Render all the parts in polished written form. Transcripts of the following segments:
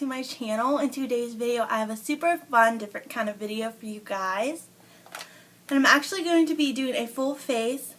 my channel. In today's video I have a super fun different kind of video for you guys. And I'm actually going to be doing a full face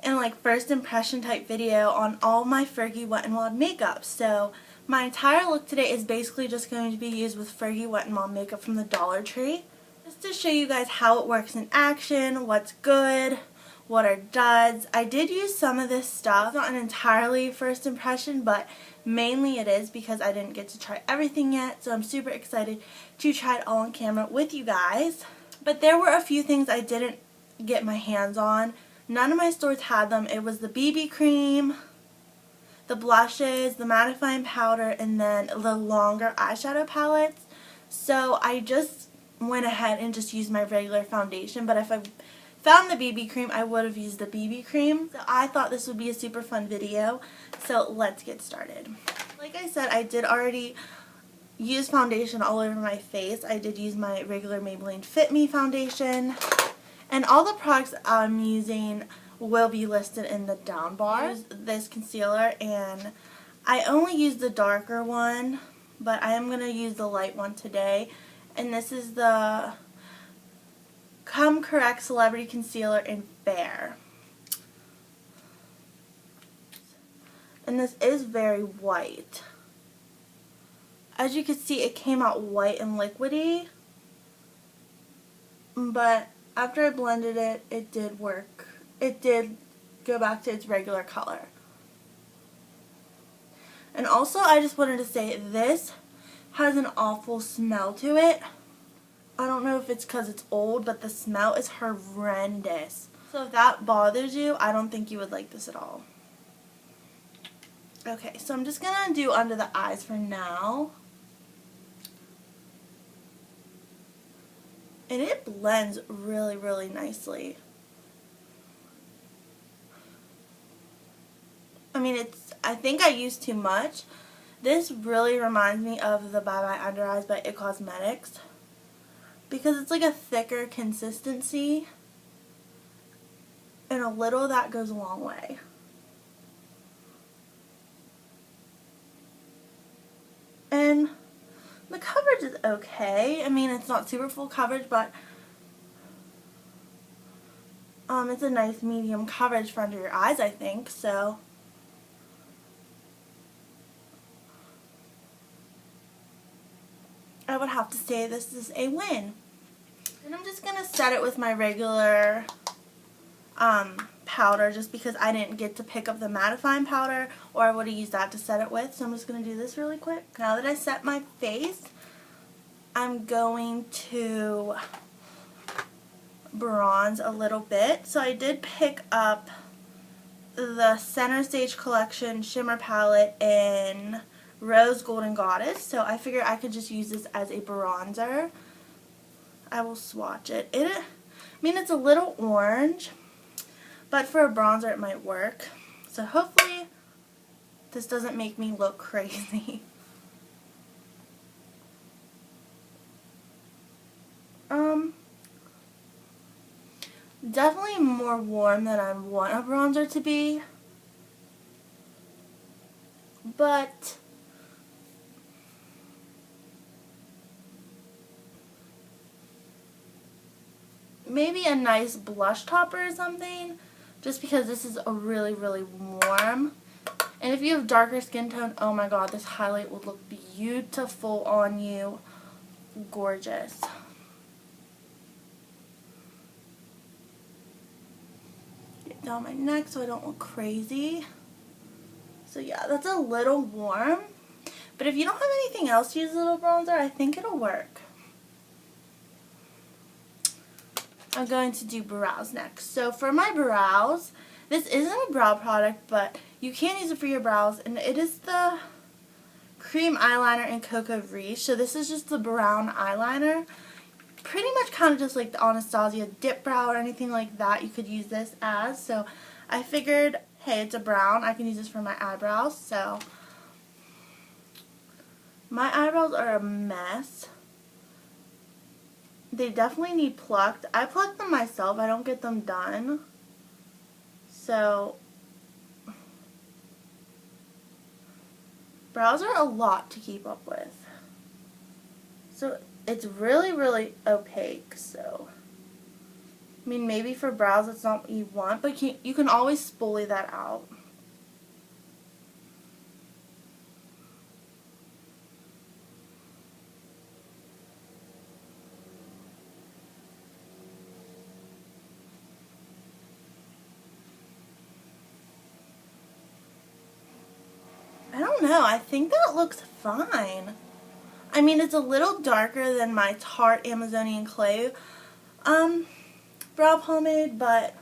and like first impression type video on all my Fergie Wet n Wild makeup. So my entire look today is basically just going to be used with Fergie Wet n Wild makeup from the Dollar Tree. Just to show you guys how it works in action, what's good, what are duds. I did use some of this stuff, not an entirely first impression, but mainly it is because I didn't get to try everything yet, so I'm super excited to try it all on camera with you guys. But there were a few things I didn't get my hands on. None of my stores had them. It was the BB cream, the blushes, the mattifying powder, and then the longer eyeshadow palettes. So I just went ahead and just used my regular foundation, but if I found the BB cream, I would have used the BB cream. So I thought this would be a super fun video, so let's get started. Like I said, I did already use foundation all over my face. I did use my regular Maybelline Fit Me foundation, and all the products I'm using will be listed in the down bars. This concealer, and I only used the darker one, but I am going to use the light one today, and this is the Come Correct Celebrity Concealer in Fair. And this is very white. As you can see, it came out white and liquidy, but after I blended it, it did work. It did go back to its regular color. And also, I just wanted to say, this has an awful smell to it. I don't know if it's because it's old, but the smell is horrendous. So if that bothers you, I don't think you would like this at all. Okay, so I'm just going to do under the eyes for now. And it blends really, really nicely. I mean, I think I used too much. This really reminds me of the Bye Bye Under Eyes by It Cosmetics, because it's like a thicker consistency, and a little of that goes a long way. And the coverage is okay. I mean, it's not super full coverage, but it's a nice medium coverage for under your eyes, I think. So I would have to say this is a win. And I'm just going to set it with my regular powder, just because I didn't get to pick up the mattifying powder, or I would have used that to set it with. So I'm just going to do this really quick. Now that I set my face, I'm going to bronze a little bit. So I did pick up the Center Stage Collection Shimmer Palette in Rose Golden Goddess, so I figured I could just use this as a bronzer. I will swatch it. I mean, it's a little orange, but for a bronzer it might work. So hopefully this doesn't make me look crazy. Definitely more warm than I want a bronzer to be, but maybe a nice blush topper or something, just because this is a really, really warm. And if you have darker skin tone, oh my god, this highlight will look beautiful on you. Gorgeous. Get down my neck so I don't look crazy. So yeah, that's a little warm, but if you don't have anything else to use a little bronzer, I think it'll work. I'm going to do brows next. So for my brows, this isn't a brow product, but you can use it for your brows, and it is the cream eyeliner in Cocoa Riche. So this is just the brown eyeliner. Pretty much kind of just like the Anastasia dip brow or anything like that, you could use this as. So I figured, hey, it's a brown, I can use this for my eyebrows. So my eyebrows are a mess. They definitely need plucked. I pluck them myself. I don't get them done. So brows are a lot to keep up with. So it's really, really opaque, so I mean, maybe for brows it's not what you want, but you can always spoolie that out. I don't know, I think that looks fine. I mean, it's a little darker than my Tarte Amazonian Clay brow pomade, but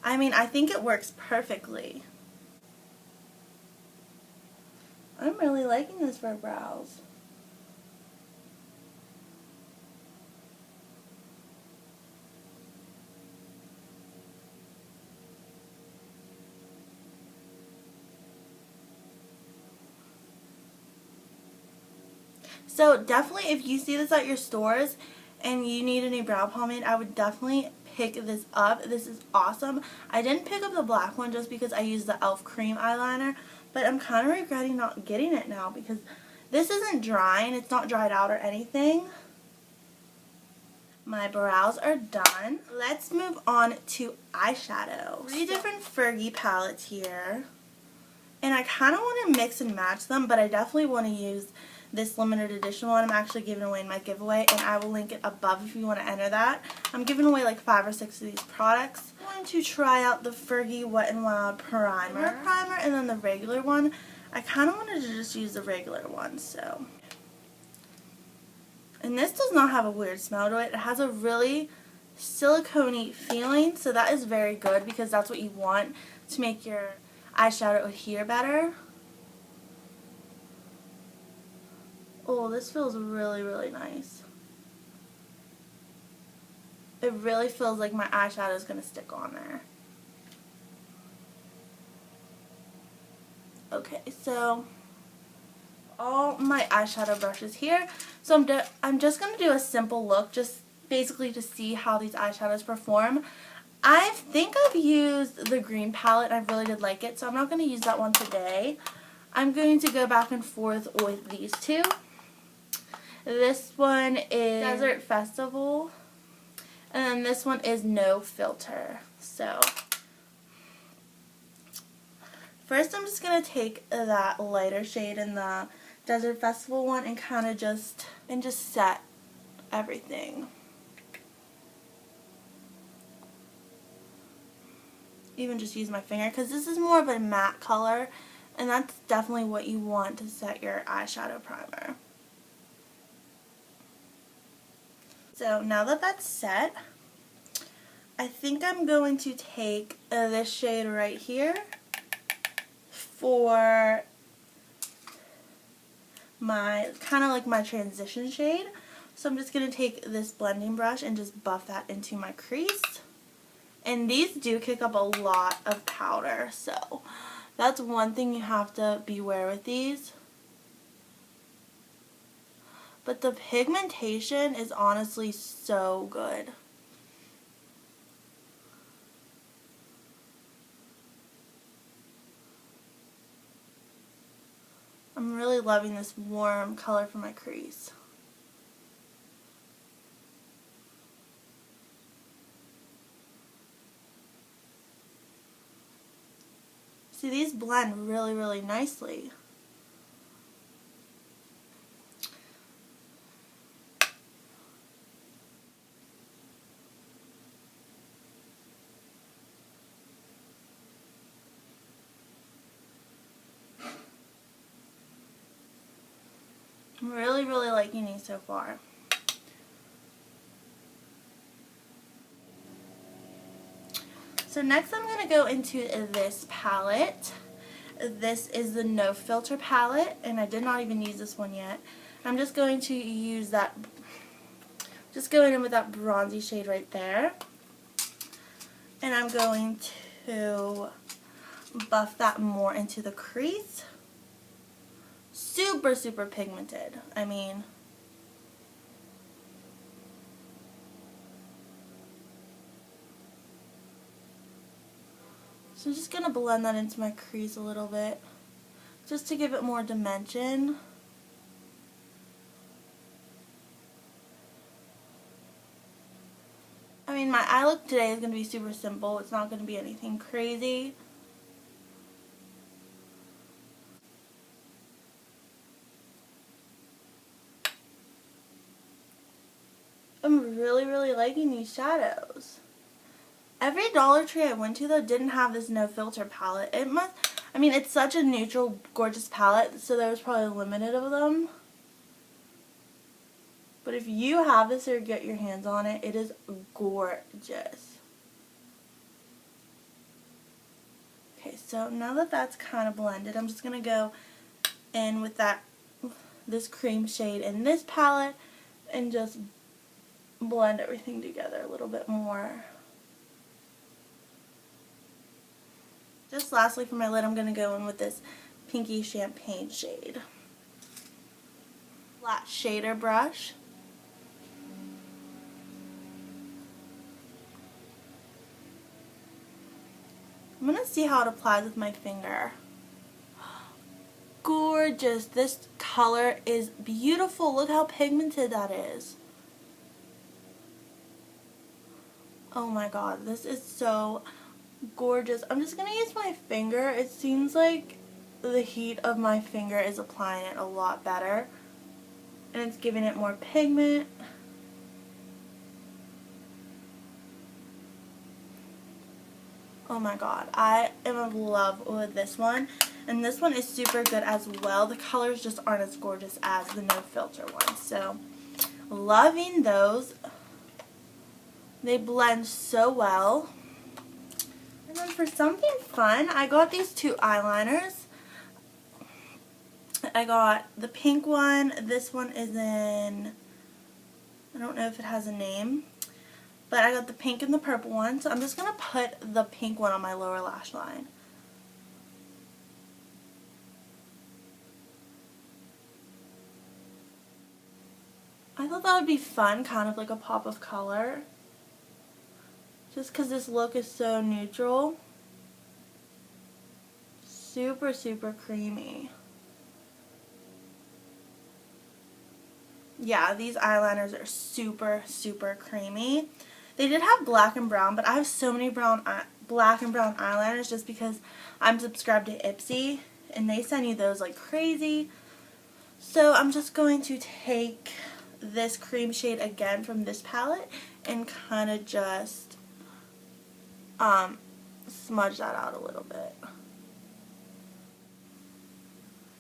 I mean, I think it works perfectly. I'm really liking this for brows. So definitely, if you see this at your stores and you need a new brow pomade, I would definitely pick this up. This is awesome. I didn't pick up the black one just because I used the e.l.f. cream eyeliner, but I'm kind of regretting not getting it now because this isn't drying. It's not dried out or anything. My brows are done. Let's move on to eyeshadow. 3 different Fergie palettes here. And I kind of want to mix and match them, but I definitely want to use this limited edition one I'm actually giving away in my giveaway, and I will link it above if you want to enter that. I'm giving away like 5 or 6 of these products. I'm going to try out the Fergie Wet n Wild primer, and then the regular one. I kind of wanted to just use the regular one, so. And this does not have a weird smell to it. It has a really silicone-y feeling, so that is very good because that's what you want to make your eyeshadow adhere better. Oh, this feels really, really nice. It really feels like my eyeshadow is going to stick on there. Okay, so all my eyeshadow brushes here. So I'm just going to do a simple look, just basically to see how these eyeshadows perform. I think I've used the green palette and I really did like it, so I'm not going to use that one today. I'm going to go back and forth with these two. This one is Desert Festival, and then this one is No Filter. So first I'm just going to take that lighter shade in the Desert Festival one and kind of just set everything. Even just use my finger because this is more of a matte color, and that's definitely what you want to set your eyeshadow primer. So now that that's set, I think I'm going to take this shade right here for my kind of like my transition shade. So I'm just going to take this blending brush and just buff that into my crease. And these do kick up a lot of powder, so that's one thing you have to beware with these. But the pigmentation is honestly so good. I'm really loving this warm color for my crease. See, these blend really, really nicely. I'm really, really liking these so far. So next I'm going to go into this palette. This is the No Filter palette, and I did not even use this one yet. I'm just going to use that, just going in with that bronzy shade right there. And I'm going to buff that more into the crease. Super, super pigmented. I mean, so I'm just going to blend that into my crease a little bit, just to give it more dimension. mean, my eye look today is going to be super simple. It's not going to be anything crazy. I'm really liking these shadows. Every Dollar Tree I went to, though, didn't have this no filter palette. I mean, it's such a neutral, gorgeous palette, so there was probably limited of them. But if you have this or get your hands on it, it is gorgeous. Okay, so now that that's kind of blended, I'm just going to go in with this cream shade in this palette and just blend everything together a little bit more. Just lastly for my lid, I'm going to go in with this pinky champagne shade. Flat shader brush. I'm going to see how it applies with my finger. Gorgeous. This color is beautiful. Look how pigmented that is. Oh my god, this is so gorgeous. I'm just going to use my finger. It seems like the heat of my finger is applying it a lot better. And it's giving it more pigment. Oh my god, I am in love with this one. And this one is super good as well. The colors just aren't as gorgeous as the no filter one. So, loving those. They blend so well. And then for something fun, I got these two eyeliners. I got the pink one. This one is in, I don't know if it has a name. But I got the pink and the purple one. So I'm just going to put the pink one on my lower lash line. I thought that would be fun, kind of like a pop of color. Just because this look is so neutral. Super creamy. Yeah, these eyeliners are super creamy. They did have black and brown, but I have so many black and brown eyeliners just because I'm subscribed to Ipsy, and they send you those like crazy. So I'm just going to take this cream shade again from this palette and kind of just smudge that out a little bit.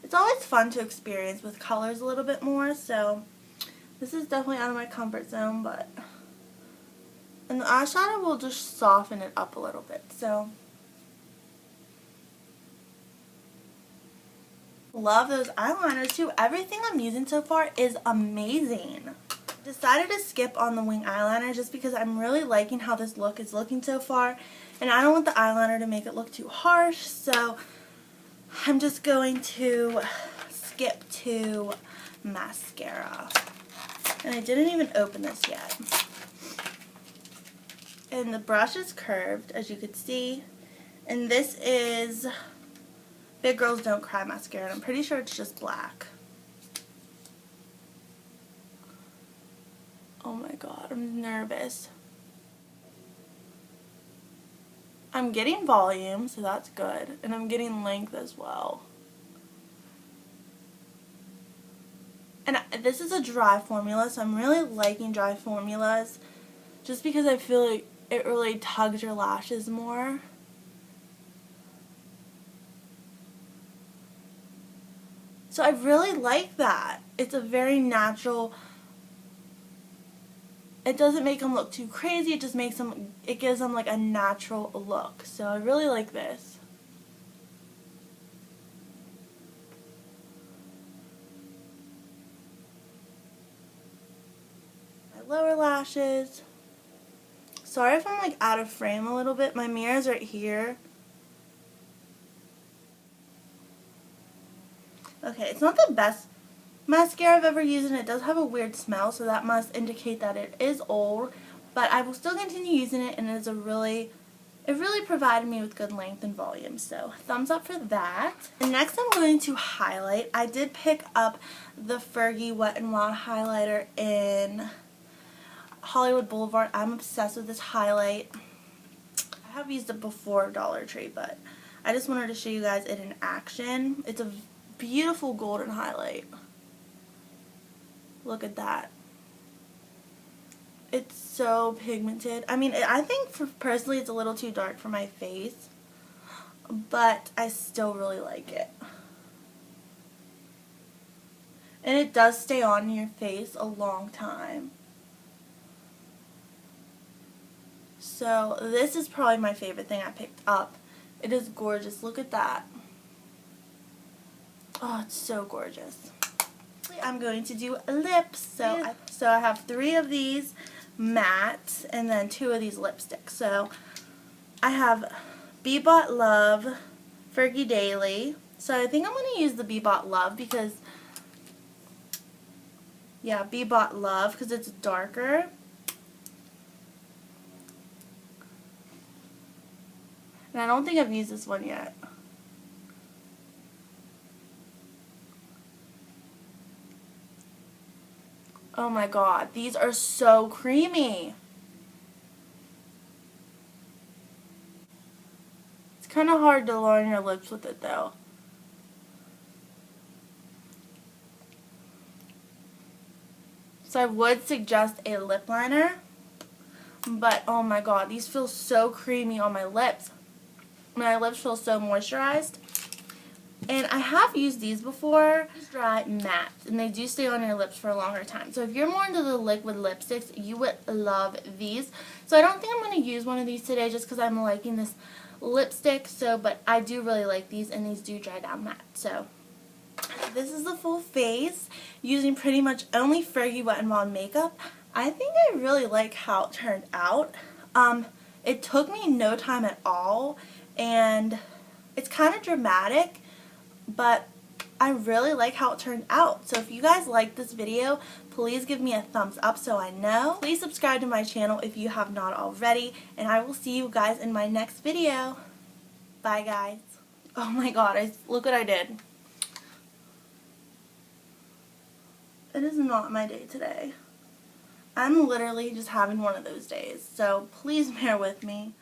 It's always fun to experience with colors a little bit more, so this is definitely out of my comfort zone, and the eyeshadow will just soften it up a little bit, so love those eyeliners too. Everything I'm using so far is amazing. Decided to skip on the wing eyeliner just because I'm really liking how this look is looking so far, and I don't want the eyeliner to make it look too harsh, so I'm just going to skip to mascara. And I didn't even open this yet. And the brush is curved, as you can see, and this is Big Girls Don't Cry mascara, and I'm pretty sure it's just black. Oh my god, I'm nervous. I'm getting volume, so that's good. And I'm getting length as well. And this is a dry formula, so I'm really liking dry formulas. Just because I feel like it really tugs your lashes more. So I really like that. It's a very natural. It doesn't make them look too crazy, it just makes them, it gives them like a natural look. So I really like this. My lower lashes. Sorry if I'm like out of frame a little bit. My mirror's right here. Okay, it's not the best mascara I've ever used, and it does have a weird smell, so that must indicate that it is old, but I will still continue using it, and it really provided me with good length and volume, so thumbs up for that. And next I'm going to highlight. I did pick up the Fergie Wet n Wild highlighter in Hollywood Boulevard. I'm obsessed with this highlight. I have used it before Dollar Tree, but I just wanted to show you guys it in action. It's a beautiful golden highlight. Look at that. It's so pigmented. I mean, I think personally it's a little too dark for my face, but I still really like it. And it does stay on your face a long time. So this is probably my favorite thing I picked up. It is gorgeous. Look at that. Oh, it's so gorgeous. I'm going to do lips. So I have 3 of these matte and then 2 of these lipsticks. So I have Bebot Love Fergie Daily. So I think I'm going to use the Bebot Love because, yeah, Bebot Love because it's darker. And I don't think I've used this one yet. Oh my god, these are so creamy. It's kind of hard to line your lips with it though. So I would suggest a lip liner, but oh my god, these feel so creamy on my lips. My lips feel so moisturized. And I have used these before. These dry matte, and they do stay on your lips for a longer time. So if you're more into the liquid lipsticks, you would love these. So I don't think I'm going to use one of these today just because I'm liking this lipstick. But I do really like these, and these do dry down matte. So this is the full face using pretty much only Fergie Wet n Wild makeup. I think I really like how it turned out. It took me no time at all, and it's kind of dramatic, but I really like how it turned out. So if you guys like this video, please give me a thumbs up so I know. Please subscribe to my channel if you have not already, and I will see you guys in my next video. Bye guys. Oh my god, look what I did. It is not my day today. I'm literally just having one of those days, so please bear with me.